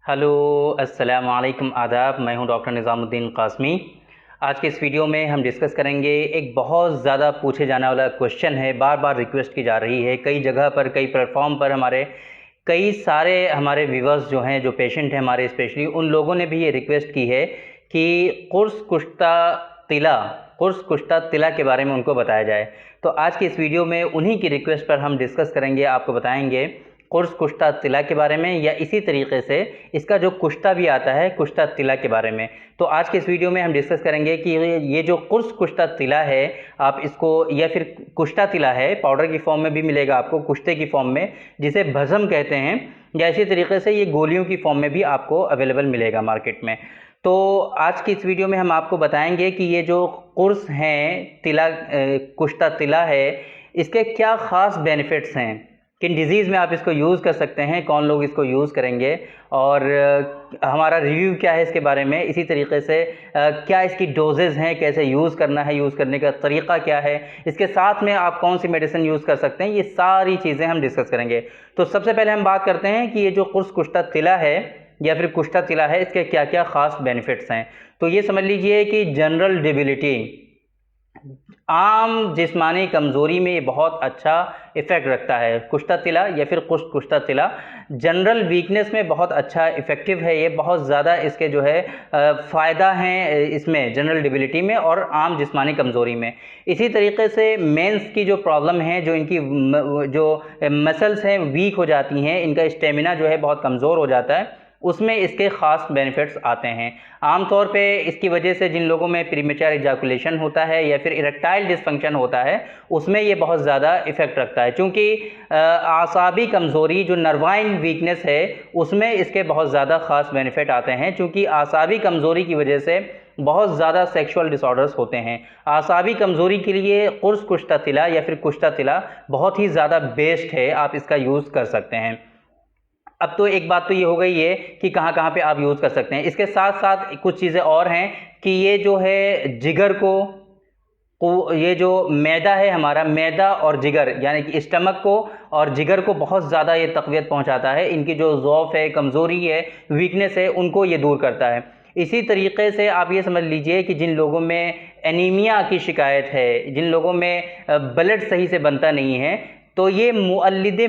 Hello, अस्सलाम वालेकुम, आदाब। मैं हूं डॉक्टर निज़ामुद्दीन क़ासमी। आज के इस वीडियो में हम डिस्कस करेंगे एक बहुत ज़्यादा पूछे जाने वाला क्वेश्चन है, बार बार रिक्वेस्ट की जा रही है कई जगह पर, कई प्लेटफॉर्म पर। हमारे कई सारे हमारे व्यूवर्स जो हैं, जो पेशेंट हैं हमारे, स्पेशली उन लोगों ने भी ये रिक्वेस्ट की है कि तिला कुर्स तिला के बारे में उनको बताया जाए। तो आज की इस वीडियो में उन्हीं की रिक्वेस्ट पर हम डिस्कस करेंगे, आपको बताएंगे कुर्स तिला के बारे में, या इसी तरीके से इसका जो कुश्ता भी आता है कुश्ता तिला के बारे में। तो आज के इस वीडियो में हम डिस्कस करेंगे कि ये जो कुश्ता तिला है, आप इसको, या फिर कुश्ता तिला है, पाउडर की फॉर्म में भी मिलेगा आपको, कुश्ते की फॉर्म में जिसे भस्म कहते हैं, या इसी तरीके से ये गोलियों की फॉर्म में भी आपको अवेलेबल मिलेगा मार्केट में। तो आज की इस वीडियो में हम आपको बताएंगे कि ये जो कुर्स हैं तिला, कुश्ता तिला है, इसके क्या ख़ास बेनिफिट्स हैं, किन डिज़ीज़ में आप इसको यूज़ कर सकते हैं, कौन लोग इसको यूज़ करेंगे, और हमारा रिव्यू क्या है इसके बारे में। इसी तरीके से क्या इसकी डोजेज़ हैं, कैसे यूज़ करना है, यूज़ करने का तरीक़ा क्या है, इसके साथ में आप कौन सी मेडिसिन यूज़ कर सकते हैं, ये सारी चीज़ें हम डिस्कस करेंगे। तो सबसे पहले हम बात करते हैं कि ये जो कुश्ता तिला है या फिर कुश्ता तिला है, इसके क्या क्या ख़ास बेनिफिट्स हैं। तो ये समझ लीजिए कि जनरल डिबिलिटी, आम जिस्मानी कमज़ोरी में ये बहुत अच्छा इफ़ेक्ट रखता है कुश्ता तिला या फिर कुश्ता तिला। जनरल वीकनेस में बहुत अच्छा इफ़ेक्टिव है ये, बहुत ज़्यादा इसके जो है फ़ायदा हैं इसमें, जनरल डिबिलिटी में और आम जिस्मानी कमज़ोरी में। इसी तरीके से मेंस की जो प्रॉब्लम है, जो इनकी जो मसल्स हैं वीक हो जाती हैं, इनका स्टेमिना जो है बहुत कमज़ोर हो जाता है, उसमें इसके ख़ास बेनिफिट्स आते हैं। आमतौर पे इसकी वजह से जिन लोगों में प्रीमेच्योर इजैकुलेशन होता है या फिर इरेक्टाइल डिसफंक्शन होता है, उसमें ये बहुत ज़्यादा इफ़ेक्ट रखता है। चूँकि आसाबी कमज़ोरी, जो नर्वाइन वीकनेस है, उसमें इसके बहुत ज़्यादा ख़ास बेनिफिट आते हैं। चूँकि आसाबी कमज़ोरी की वजह से बहुत ज़्यादा सेक्सुअल डिसऑर्डर्स होते हैं। आसाबी कमज़ोरी के लिए कुश्ता तिला या फिर कुश्ता तिला बहुत ही ज़्यादा बेस्ट है, आप इसका यूज़ कर सकते हैं। अब तो एक बात तो ये हो गई है कि कहाँ-कहाँ पे आप यूज़ कर सकते हैं। इसके साथ-साथ कुछ चीज़ें और हैं कि ये जो है जिगर को ये जो मैदा है हमारा, मैदा और जिगर, यानी कि स्टमक को और जिगर को बहुत ज़्यादा ये तक़वियत पहुँचाता है। इनकी जो ज़ौफ़ है, कमज़ोरी है, वीकनेस है, उनको ये दूर करता है। इसी तरीके से आप ये समझ लीजिए कि जिन लोगों में एनीमिया की शिकायत है, जिन लोगों में ब्लड सही से बनता नहीं है, तो ये मुअल्लिदे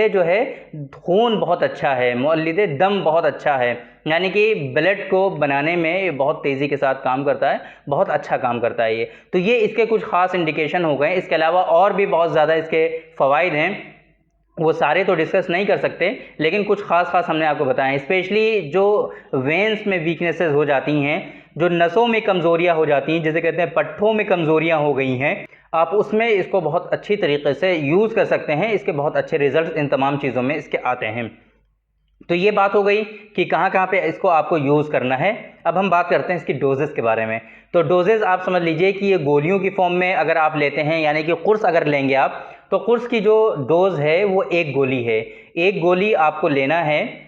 जो है, खून बहुत अच्छा है, मुअल्लिदे दम बहुत अच्छा है, यानी कि ब्लड को बनाने में बहुत तेज़ी के साथ काम करता है, बहुत अच्छा काम करता है ये। तो ये इसके कुछ ख़ास इंडिकेशन हो गए। इसके अलावा और भी बहुत ज़्यादा इसके फ़वाइद हैं, वो सारे तो डिस्कस नहीं कर सकते, लेकिन कुछ ख़ास हमने आपको बताएं। स्पेशली जो वेन्स में वीकनेसेस हो जाती हैं, जो नसों में कमज़ोरियाँ हो जाती हैं, जिसे कहते हैं पट्ठों में कमज़ोरियाँ हो गई हैं, आप उसमें इसको बहुत अच्छी तरीके से यूज़ कर सकते हैं। इसके बहुत अच्छे रिजल्ट इन तमाम चीज़ों में इसके आते हैं। तो ये बात हो गई कि कहाँ-कहाँ पे इसको आपको यूज़ करना है। अब हम बात करते हैं इसकी डोजेज़ के बारे में। तो डोजेज़ आप समझ लीजिए कि ये गोलियों की फॉर्म में अगर आप लेते हैं, यानी कि कुर्स अगर लेंगे आप, तो कुर्स की जो डोज़ है वो 1 गोली है। 1 गोली आपको लेना है।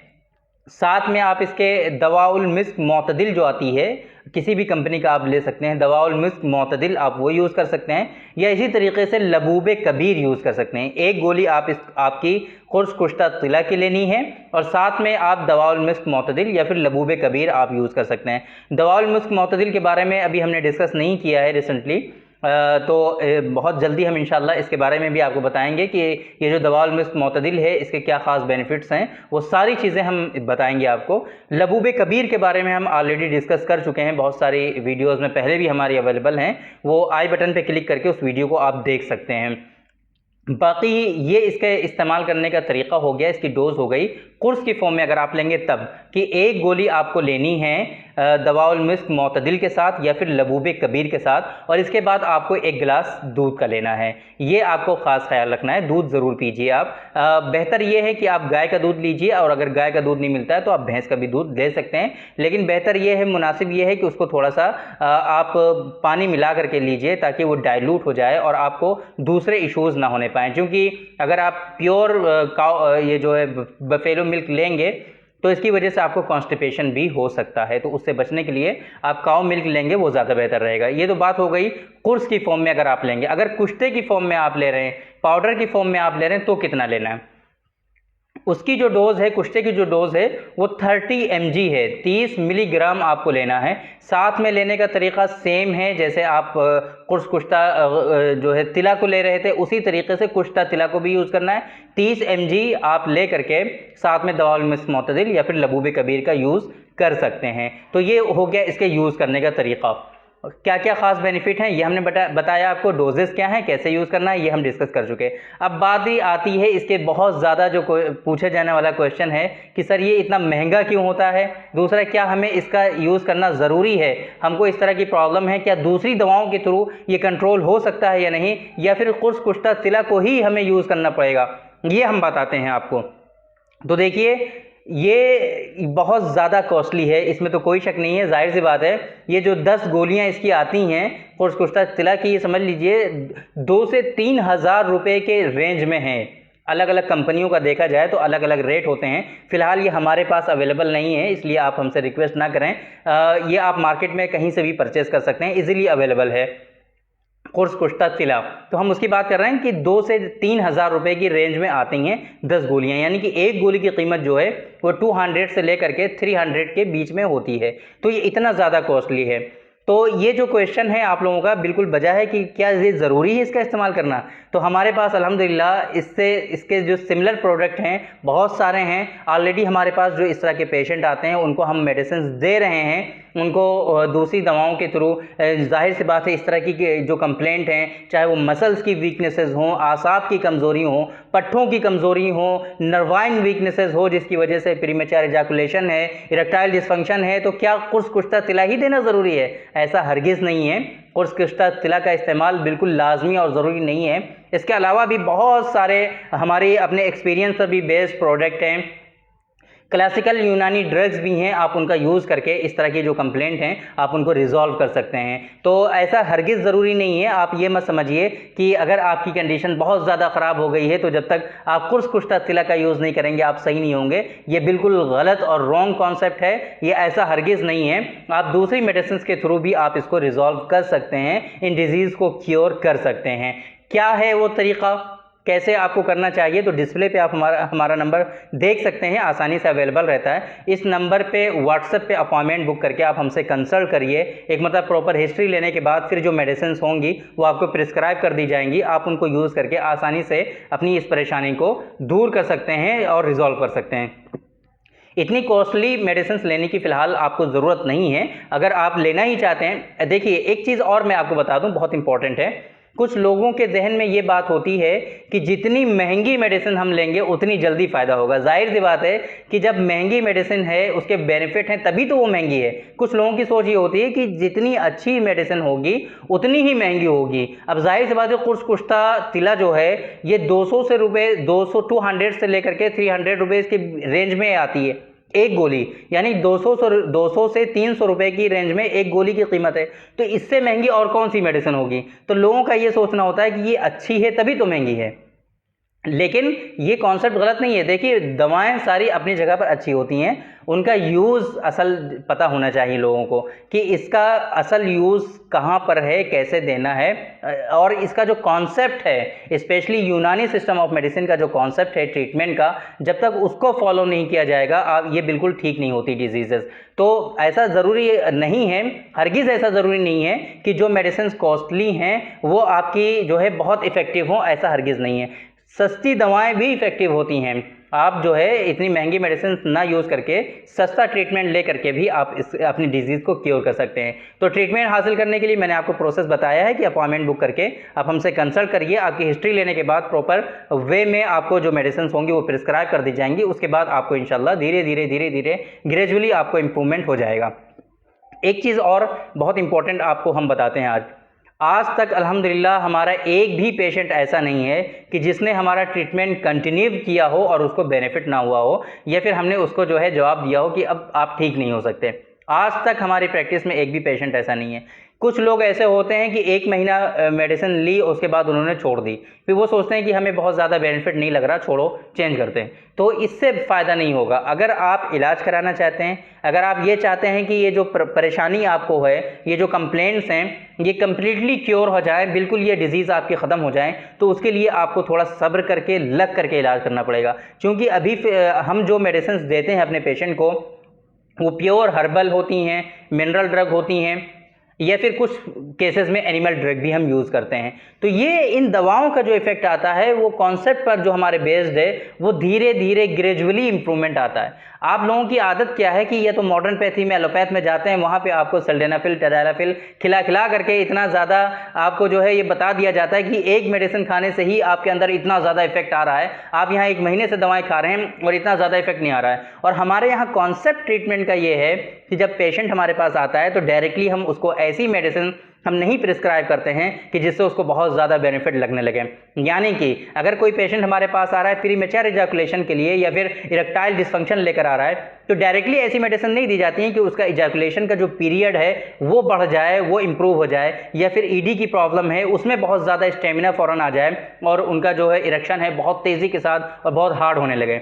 साथ में आप इसके दवाउल मिस्क मोतदिल जो आती है, किसी भी कंपनी का आप ले सकते हैं, दवाउल मिस्क मोतदिल आप वो यूज़ कर सकते हैं, या इसी तरीके से लबूबे कबीर यूज़ कर सकते हैं। 1 गोली आपकी कुश्ता तिला की लेनी है, और साथ में आप दवाउल मिस्क मोतदिल या फिर लबूबे कबीर आप यूज़ कर सकते हैं। दवाउल मिस्क मोतदिल के बारे में अभी हमने डिस्कस नहीं किया है रिसेंटली, तो बहुत जल्दी हम इंशाल्लाह इसके बारे में भी आपको बताएंगे कि ये जो दवाउल मिस्क मोतदिल है, इसके क्या ख़ास बेनिफिट्स हैं, वो सारी चीज़ें हम बताएंगे आपको। लबूबे कबीर के बारे में हम ऑलरेडी डिस्कस कर चुके हैं, बहुत सारी वीडियोज़ में पहले भी हमारी अवेलेबल हैं, वो आई बटन पे क्लिक करके उस वीडियो को आप देख सकते हैं। बाकी ये इसके इस्तेमाल करने का तरीक़ा हो गया, इसकी डोज़ हो गई कुर्स की फॉर्म में अगर आप लेंगे तब, कि 1 गोली आपको लेनी है दवाउल मिस्क मोतदिल के साथ या फिर लबूबे कबीर के साथ, और इसके बाद आपको 1 गिलास दूध का लेना है। ये आपको ख़ास ख्याल रखना है, दूध ज़रूर पीजिए आप। बेहतर ये है कि आप गाय का दूध लीजिए, और अगर गाय का दूध नहीं मिलता है तो आप भैंस का भी दूध ले सकते हैं, लेकिन बेहतर ये है, मुनासिब ये है कि उसको थोड़ा सा आप पानी मिला करके लीजिए, ताकि वो डाइल्यूट हो जाए और आपको दूसरे इश्यूज़ ना होने पाएँ। क्योंकि अगर आप प्योर ये जो है बफेलो मिल्क लेंगे, तो इसकी वजह से आपको कॉन्स्टिपेशन भी हो सकता है। तो उससे बचने के लिए आप काऊ मिल्क लेंगे, वो ज़्यादा बेहतर रहेगा। ये तो बात हो गई कुर्स की फॉर्म में अगर आप लेंगे। अगर कुश्ते की फॉर्म में आप ले रहे हैं, पाउडर की फॉर्म में आप ले रहे हैं, तो कितना लेना है। उसकी जो डोज़ है, कुश्ते की जो डोज़ है वो 30 mg है, 30 मिलीग्राम आपको लेना है। साथ में लेने का तरीका सेम है जैसे आप कुर्स कुश्ता जो है तिला को ले रहे थे, उसी तरीके से कुश्ता तिला को भी यूज़ करना है। 30 mg आप ले करके साथ में दवा मुस्तदिल या फिर लबूब कबीर का यूज़ कर सकते हैं। तो ये हो गया इसके यूज़ करने का तरीका। क्या क्या ख़ास बेनिफिट हैं ये हमने बताया आपको, डोजेस क्या हैं, कैसे यूज़ करना है ये हम डिस्कस कर चुके हैं। अब बात ही आती है इसके बहुत ज़्यादा जो पूछे जाने वाला क्वेश्चन है कि सर ये इतना महंगा क्यों होता है, दूसरा क्या हमें इसका यूज़ करना ज़रूरी है, हमको इस तरह की प्रॉब्लम है, क्या दूसरी दवाओं के थ्रू ये कंट्रोल हो सकता है या नहीं, या फिर कुर्स कुश्ता तिला को ही हमें यूज़ करना पड़ेगा, ये हम बताते हैं आपको। तो देखिए ये बहुत ज़्यादा कॉस्टली है, इसमें तो कोई शक नहीं है, जाहिर सी बात है। ये जो 10 गोलियां इसकी आती हैं कुर्स कुश्ता तिला की, ये समझ लीजिए 2 से 3 हज़ार रुपये के रेंज में हैं। अलग अलग कंपनियों का देखा जाए तो अलग अलग रेट होते हैं। फ़िलहाल ये हमारे पास अवेलेबल नहीं है, इसलिए आप हमसे रिक्वेस्ट ना करें। ये आप मार्केट में कहीं से भी परचेज़ कर सकते हैं, ईज़िली अवेलेबल है कुर्स कुश्ता तिला। तो हम उसकी बात कर रहे हैं कि 2 से 3 हज़ार रुपये की रेंज में आती हैं 10 गोलियां, यानी कि एक गोली की कीमत जो है वो 200 से लेकर के 300 के बीच में होती है। तो ये इतना ज़्यादा कॉस्टली है। तो ये जो क्वेश्चन है आप लोगों का बिल्कुल बजा है कि क्या ये ज़रूरी है इसका इस्तेमाल करना, तो हमारे पास अल्हम्दुलिल्लाह इसके जो सिमिलर प्रोडक्ट हैं बहुत सारे हैं। ऑलरेडी हमारे पास जो इस तरह के पेशेंट आते हैं उनको हम मेडिसिन दे रहे हैं, उनको दूसरी दवाओं के थ्रू। जाहिर सी बात है इस तरह की जो कंप्लेंट हैं, चाहे वो मसल्स की वीकनेसेस हों, आसाब की कमज़ोरी हों, पट्ठों की कमज़ोरी हो, नर्वाइन वीकनेसेस हो जिसकी वजह से प्रीमेच्योर एजाकुलेशन है, इरेक्टाइल डिस्फंक्शन है, तो क्या कुर्स कुश्ता तिला ही देना ज़रूरी है? ऐसा हरगिज़ नहीं है। कुर्स कुश्ता तिला का इस्तेमाल बिल्कुल लाजमी और ज़रूरी नहीं है। इसके अलावा भी बहुत सारे हमारे अपने एक्सपीरियंस पर भी बेस्ड प्रोडक्ट हैं, क्लासिकल यूनानी ड्रग्स भी हैं, आप उनका यूज़ करके इस तरह की जो कंप्लेंट हैं आप उनको रिजॉल्व कर सकते हैं। तो ऐसा हरगिज़ ज़रूरी नहीं है। आप ये मत समझिए कि अगर आपकी कंडीशन बहुत ज़्यादा ख़राब हो गई है तो जब तक आप कुर्स कुश्ता तिला का यूज़ नहीं करेंगे आप सही नहीं होंगे। ये बिल्कुल गलत और रॉन्ग कॉन्सेप्ट है, ये ऐसा हरगिज़ नहीं है। आप दूसरी मेडिसिन के थ्रू भी आप इसको रिजॉल्व कर सकते हैं, इन डिजीज़ को क्योर कर सकते हैं। क्या है वो तरीक़ा, कैसे आपको करना चाहिए, तो डिस्प्ले पे आप हमारा नंबर देख सकते हैं, आसानी से अवेलेबल रहता है। इस नंबर पे व्हाट्सएप पे अपॉइंटमेंट बुक करके आप हमसे कंसल्ट करिए। एक मतलब प्रॉपर हिस्ट्री लेने के बाद फिर जो मेडिसिन होंगी वो आपको प्रिस्क्राइब कर दी जाएंगी, आप उनको यूज़ करके आसानी से अपनी इस परेशानी को दूर कर सकते हैं और रिजॉल्व कर सकते हैं। इतनी कॉस्टली मेडिसिन लेने की फ़िलहाल आपको ज़रूरत नहीं है। अगर आप लेना ही चाहते हैं, देखिए एक चीज़ और मैं आपको बता दूं, बहुत इंपॉर्टेंट है। कुछ लोगों के जहन में ये बात होती है कि जितनी महंगी मेडिसिन हम लेंगे उतनी जल्दी फ़ायदा होगा। जाहिर सी बात है कि जब महंगी मेडिसिन है, उसके बेनिफिट हैं, तभी तो वो महंगी है। कुछ लोगों की सोच ये होती है कि जितनी अच्छी मेडिसिन होगी उतनी ही महंगी होगी। अब जाहिर सी बात है कुर्स कुश्ता तिला जो है ये 200 से लेकर के 300 रुपीज़ की रेंज में आती है एक गोली, यानी 200 से 300 रुपए की रेंज में एक गोली की कीमत है। तो इससे महंगी और कौन सी मेडिसिन होगी? तो लोगों का ये सोचना होता है कि ये अच्छी है तभी तो महंगी है, लेकिन ये कॉन्सेप्ट गलत नहीं है। देखिए दवाएं सारी अपनी जगह पर अच्छी होती हैं, उनका यूज़ असल पता होना चाहिए लोगों को कि इसका असल यूज़ कहाँ पर है, कैसे देना है, और इसका जो कॉन्सेप्ट है, स्पेशली यूनानी सिस्टम ऑफ मेडिसिन का जो कॉन्सेप्ट है ट्रीटमेंट का, जब तक उसको फॉलो नहीं किया जाएगा आप ये बिल्कुल ठीक नहीं होती डिजीज़ेज़। तो ऐसा ज़रूरी नहीं है, हरगिज़ ऐसा ज़रूरी नहीं है कि जो मेडिसिन कॉस्टली हैं वो आपकी जो है बहुत इफ़ेक्टिव हों, ऐसा हरगिज़ नहीं है। सस्ती दवाएं भी इफ़ेक्टिव होती हैं। आप जो है इतनी महंगी मेडिसिन ना यूज़ करके सस्ता ट्रीटमेंट ले करके भी आप अपनी डिजीज़ को क्योर कर सकते हैं। तो ट्रीटमेंट हासिल करने के लिए मैंने आपको प्रोसेस बताया है कि अपॉइंटमेंट बुक करके आप हमसे कंसल्ट करिए। आपकी हिस्ट्री लेने के बाद प्रॉपर वे में आपको जो मेडिसिन होंगी वो प्रिस्क्राइब कर दी जाएंगी। उसके बाद आपको इंशाल्लाह धीरे धीरे ग्रेजुअली आपको इम्प्रूवमेंट हो जाएगा। एक चीज़ और बहुत इंपॉर्टेंट आपको हम बताते हैं, आज तक अल्हम्दुलिल्लाह हमारा एक भी पेशेंट ऐसा नहीं है कि जिसने हमारा ट्रीटमेंट कंटिन्यू किया हो और उसको बेनिफिट ना हुआ हो, या फिर हमने उसको जो है जवाब दिया हो कि अब आप ठीक नहीं हो सकते। आज तक हमारी प्रैक्टिस में एक भी पेशेंट ऐसा नहीं है। कुछ लोग ऐसे होते हैं कि 1 महीना मेडिसिन ली, उसके बाद उन्होंने छोड़ दी, फिर वो सोचते हैं कि हमें बहुत ज़्यादा बेनिफिट नहीं लग रहा, छोड़ो, चेंज करते हैं। तो इससे फ़ायदा नहीं होगा। अगर आप इलाज कराना चाहते हैं, अगर आप ये चाहते हैं कि ये जो परेशानी आपको है, ये जो कंप्लेंट्स हैं, ये कम्प्लीटली क्योर हो जाए, बिल्कुल ये डिज़ीज़ आपकी ख़त्म हो जाए, तो उसके लिए आपको थोड़ा सब्र करके, लग करके इलाज करना पड़ेगा। क्योंकि अभी हम जो मेडिसिन देते हैं अपने पेशेंट को, वो प्योर हर्बल होती हैं, मिनरल ड्रग होती हैं, या फिर कुछ केसेस में एनिमल ड्रग भी हम यूज़ करते हैं। तो ये इन दवाओं का जो इफ़ेक्ट आता है, वो कॉन्सेप्ट पर जो हमारे बेस्ड है, वो धीरे धीरे ग्रेजुअली इंप्रूवमेंट आता है। आप लोगों की आदत क्या है कि ये तो मॉडर्न पैथी में, एलोपैथ में जाते हैं, वहाँ पे आपको सिल्डेनाफिल, टैडालाफिल खिला खिला करके इतना ज़्यादा आपको जो है ये बता दिया जाता है कि एक मेडिसिन खाने से ही आपके अंदर इतना ज़्यादा इफेक्ट आ रहा है। आप यहाँ 1 महीने से दवाएं खा रहे हैं और इतना ज़्यादा इफेक्ट नहीं आ रहा है। और हमारे यहाँ कॉन्सेप्ट ट्रीटमेंट का ये है कि जब पेशेंट हमारे पास आता है तो डायरेक्टली हम उसको ऐसी मेडिसिन हम नहीं प्रिस्क्राइब करते हैं कि जिससे उसको बहुत ज़्यादा बेनिफिट लगने लगे। यानी कि अगर कोई पेशेंट हमारे पास आ रहा है प्रीमेच्योर इजैकुलेशन के लिए या फिर इरेक्टाइल डिसफंक्शन लेकर आ रहा है, तो डायरेक्टली ऐसी मेडिसिन नहीं दी जाती है कि उसका इजैकुलेशन का जो पीरियड है वो बढ़ जाए, वो इंप्रूव हो जाए, या फिर ईडी की प्रॉब्लम है उसमें बहुत ज़्यादा स्टेमिना फ़ौरन आ जाए और उनका जो है इरेक्शन है बहुत तेज़ी के साथ और बहुत हार्ड होने लगे।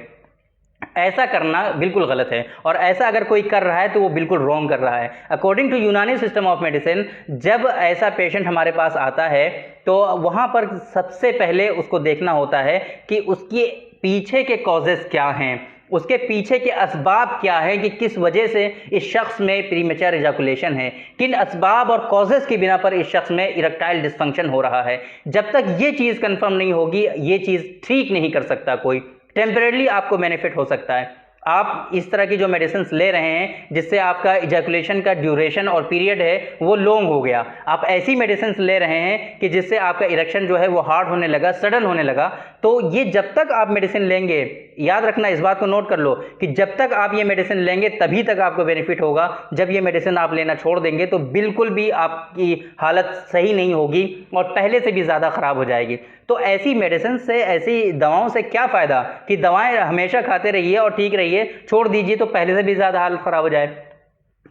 ऐसा करना बिल्कुल गलत है, और ऐसा अगर कोई कर रहा है तो वो बिल्कुल रॉन्ग कर रहा है। अकॉर्डिंग टू यूनानी सिस्टम ऑफ मेडिसिन, जब ऐसा पेशेंट हमारे पास आता है तो वहाँ पर सबसे पहले उसको देखना होता है कि उसके पीछे के कॉजेज़ क्या हैं, उसके पीछे के असबाब क्या हैं, कि किस वजह से इस शख्स में प्रीमेच्योर इजैकुलेशन है, किन असबाब और कॉजेज़ की बिना पर इस शख्स में इरेक्टाइल डिसफंक्शन हो रहा है। जब तक ये चीज़ कंफर्म नहीं होगी, ये चीज़ ठीक नहीं कर सकता कोई। टेम्परेरी आपको बेनिफिट हो सकता है। आप इस तरह की जो मेडिसिन ले रहे हैं जिससे आपका इजैकुलेशन का ड्यूरेशन और पीरियड है वो लॉन्ग हो गया, आप ऐसी मेडिसिन ले रहे हैं कि जिससे आपका इरेक्शन जो है वो हार्ड होने लगा, सडन होने लगा, तो ये जब तक आप मेडिसिन लेंगे, याद रखना, इस बात को नोट कर लो कि जब तक आप ये मेडिसिन लेंगे तभी तक आपको बेनिफिट होगा। जब ये मेडिसिन आप लेना छोड़ देंगे तो बिल्कुल भी आपकी हालत सही नहीं होगी और पहले से भी ज़्यादा ख़राब हो जाएगी। तो ऐसी मेडिसिन से, ऐसी दवाओं से क्या फ़ायदा कि दवाएं हमेशा खाते रहिए और ठीक रहिए, छोड़ दीजिए तो पहले से भी ज़्यादा हालत ख़राब हो जाए।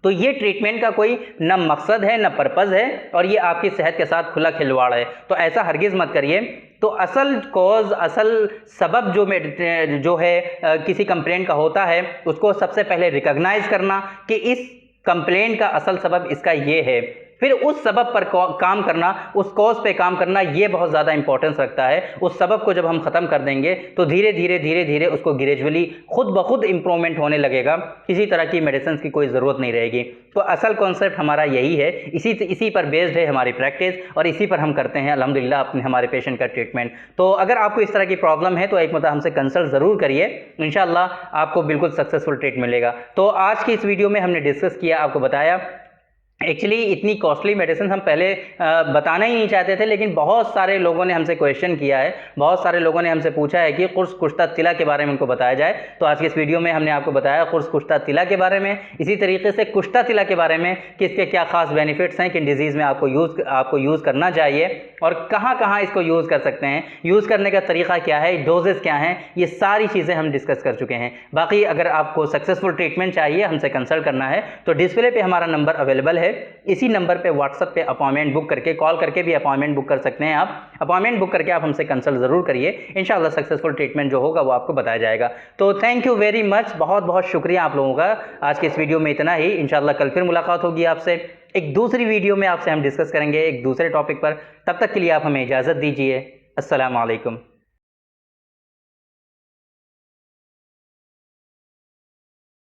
तो ये ट्रीटमेंट का कोई न मकसद है, न पर्पज़ है, और ये आपकी सेहत के साथ खुला खिलवाड़ है। तो ऐसा हरगिज़ मत करिए। तो असल कॉज, असल सबब जो है किसी कंप्लेंट का होता है, उसको सबसे पहले रिकॉग्नाइज करना कि इस कंप्लेंट का असल सबब इसका ये है, फिर उस सबब पर काम करना, उस कॉज पे काम करना, ये बहुत ज़्यादा इंपॉर्टेंस रखता है। उस सबब को जब हम ख़त्म कर देंगे तो धीरे धीरे उसको ग्रेजुअली खुद ब खुद इम्प्रूवमेंट होने लगेगा, किसी तरह की मेडिसिन की कोई ज़रूरत नहीं रहेगी। तो असल कॉन्सेप्ट हमारा यही है, इसी पर बेस्ड है हमारी प्रैक्टिस, और इसी पर हम करते हैं अल्हम्दुलिल्लाह अपने हमारे पेशेंट का ट्रीटमेंट। तो अगर आपको इस तरह की प्रॉब्लम है तो एक मतलब हमसे कंसल्ट ज़रूर करिए, इंशाअल्लाह आपको बिल्कुल सक्सेसफुल ट्रीटमेंट मिलेगा। तो आज की इस वीडियो में हमने डिस्कस किया, आपको बताया एक्चुअली इतनी कॉस्टली मेडिसिन हम पहले बताना ही नहीं चाहते थे, लेकिन बहुत सारे लोगों ने हमसे क्वेश्चन किया है, बहुत सारे लोगों ने हमसे पूछा है कि कुर्स कुश्ता तिला के बारे में उनको बताया जाए। तो आज के इस वीडियो में हमने आपको बताया कुर्स कुश्ता तिला के बारे में, इसी तरीके से कुश्ता तिला के बारे में कि इसके क्या खास बेनिफिट्स हैं, किन डिजीज़ में आपको यूज़ करना चाहिए और कहाँ कहाँ इसको यूज़ कर सकते हैं, यूज़ करने का तरीका क्या है, डोजेज़ क्या हैं, ये सारी चीज़ें हम डिस्कस कर चुके हैं। बाकी अगर आपको सक्सेसफुल ट्रीटमेंट चाहिए, हमसे कंसल्ट करना है, तो डिस्प्ले पे हमारा नंबर अवेलेबल है। इसी नंबर पे व्हाट्सएप पे अपॉइंटमेंट बुक करके, कॉल करके भी अपॉइंटमेंट बुक कर सकते हैं। आप अपॉइंटमेंट बुक करके आप हमसे कंसल्ट ज़रूर करिए, इंशाल्लाह सक्सेसफुल ट्रीटमेंट जो होगा वो आपको बताया जाएगा। तो थैंक यू वेरी मच, बहुत बहुत शुक्रिया आप लोगों का। आज के इस वीडियो में इतना ही, इंशाल्लाह कल फिर मुलाकात होगी आपसे एक दूसरी वीडियो में, आपसे हम डिस्कस करेंगे एक दूसरे टॉपिक पर। तब तक के लिए आप हमें इजाज़त दीजिए। अस्सलाम वालेकुम।